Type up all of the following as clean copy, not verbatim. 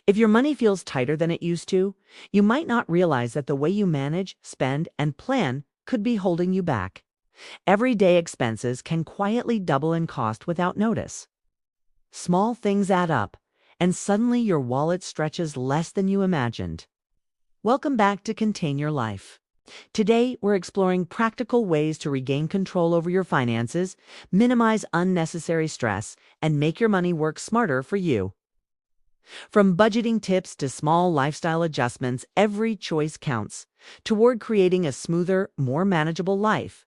If your money feels tighter than it used to, you might not realize that the way you manage, spend, and plan could be holding you back. Everyday expenses can quietly double in cost without notice. Small things add up, and suddenly your wallet stretches less than you imagined. Welcome back to Contain Your Life. Today, we're exploring practical ways to regain control over your finances, minimize unnecessary stress, and make your money work smarter for you. From budgeting tips to small lifestyle adjustments, every choice counts toward creating a smoother, more manageable life.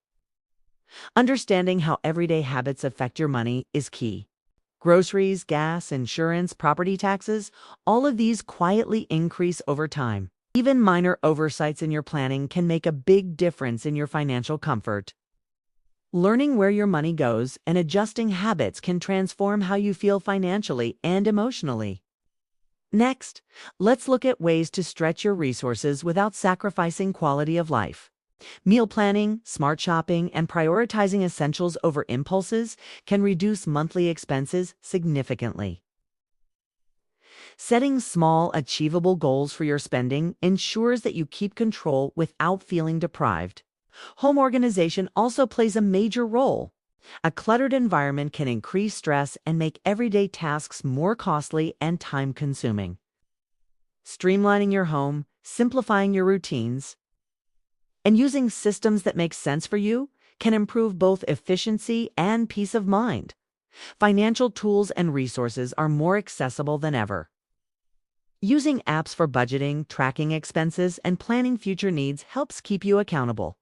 Understanding how everyday habits affect your money is key. Groceries, gas, insurance, property taxes, all of these quietly increase over time. Even minor oversights in your planning can make a big difference in your financial comfort. Learning where your money goes and adjusting habits can transform how you feel financially and emotionally. Next, let's look at ways to stretch your resources without sacrificing quality of life. Meal planning, smart shopping, and prioritizing essentials over impulses can reduce monthly expenses significantly. Setting small, achievable goals for your spending ensures that you keep control without feeling deprived. Home organization also plays a major role. A cluttered environment can increase stress and make everyday tasks more costly and time-consuming. Streamlining your home, simplifying your routines, and using systems that make sense for you can improve both efficiency and peace of mind. Financial tools and resources are more accessible than ever. Using apps for budgeting, tracking expenses, and planning future needs helps keep you accountable.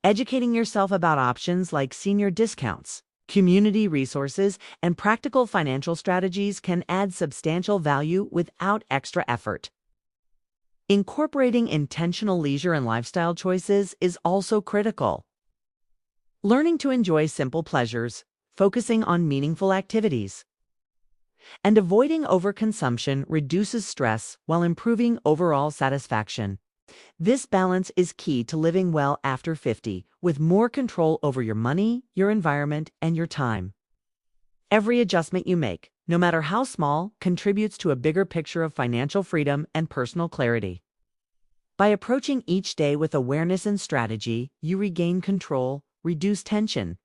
Educating yourself about options like senior discounts, community resources, and practical financial strategies can add substantial value without extra effort. Incorporating intentional leisure and lifestyle choices is also critical. Learning to enjoy simple pleasures, focusing on meaningful activities, and avoiding overconsumption reduces stress while improving overall satisfaction. This balance is key to living well after 50, with more control over your money, your environment, and your time. Every adjustment you make, no matter how small, contributes to a bigger picture of financial freedom and personal clarity. By approaching each day with awareness and strategy, you regain control, reduce tension,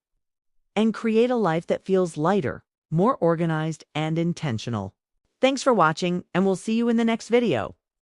and create a life that feels lighter, more organized, and intentional. Thanks for watching, and we'll see you in the next video.